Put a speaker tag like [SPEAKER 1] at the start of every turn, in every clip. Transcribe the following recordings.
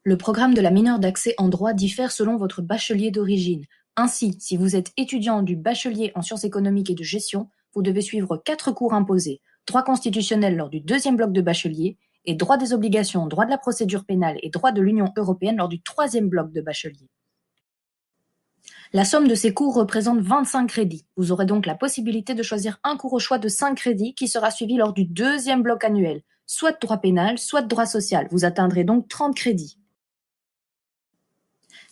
[SPEAKER 1] Le programme de la mineure d'accès en droit diffère selon votre bachelier d'origine. Ainsi, si vous êtes étudiant du bachelier en sciences économiques et de gestion, vous devez suivre 4 cours imposés: droit constitutionnel lors du 2e bloc de bachelier et droit des obligations, droit de la procédure pénale et droit de l'Union européenne lors du 3e bloc de bachelier. La somme de ces cours représente 25 crédits. Vous aurez donc la possibilité de choisir un cours au choix de 5 crédits qui sera suivi lors du 2e bloc annuel, soit de droit pénal, soit de droit social. Vous atteindrez donc 30 crédits.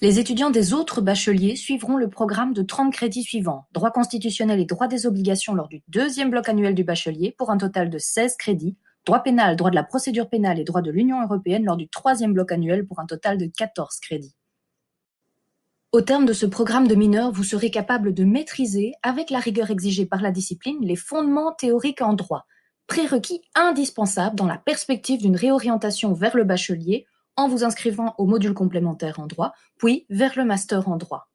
[SPEAKER 1] Les étudiants des autres bacheliers suivront le programme de 30 crédits suivants: droit constitutionnel et droit des obligations lors du 2e bloc annuel du bachelier pour un total de 16 crédits, droit pénal, droit de la procédure pénale et droit de l'Union européenne lors du 3e bloc annuel pour un total de 14 crédits. Au terme de ce programme de mineur, vous serez capable de maîtriser, avec la rigueur exigée par la discipline, les fondements théoriques en droit, prérequis indispensables dans la perspective d'une réorientation vers le bachelier en vous inscrivant au module complémentaire en droit, puis vers le master en droit.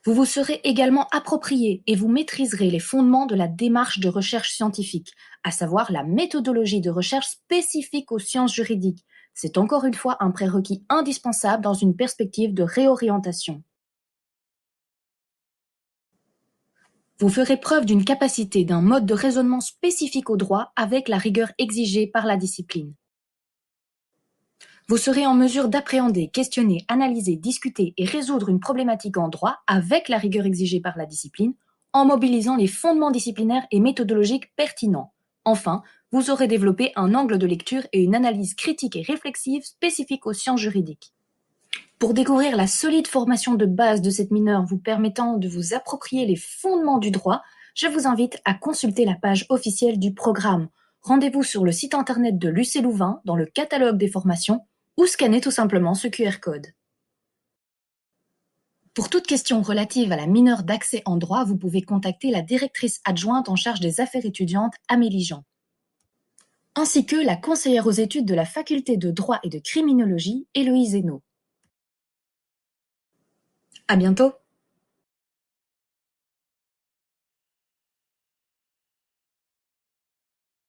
[SPEAKER 1] Vous vous serez également approprié et vous maîtriserez les fondements de la démarche de recherche scientifique, à savoir la méthodologie de recherche spécifique aux sciences juridiques. C'est encore une fois un prérequis indispensable dans une perspective de réorientation. Vous ferez preuve d'une capacité d'un mode de raisonnement spécifique au droit avec la rigueur exigée par la discipline. Vous serez en mesure d'appréhender, questionner, analyser, discuter et résoudre une problématique en droit avec la rigueur exigée par la discipline, en mobilisant les fondements disciplinaires et méthodologiques pertinents. Enfin, vous aurez développé un angle de lecture et une analyse critique et réflexive spécifiques aux sciences juridiques. Pour découvrir la solide formation de base de cette mineure vous permettant de vous approprier les fondements du droit, je vous invite à consulter la page officielle du programme. Rendez-vous sur le site internet de l'UC Louvain dans le catalogue des formations ou scannez tout simplement ce QR code. Pour toute question relative à la mineure d'accès en droit, vous pouvez contacter la directrice adjointe en charge des affaires étudiantes, Amélie Jean, ainsi que la conseillère aux études de la faculté de droit et de criminologie, Héloïse Hainaut. À bientôt!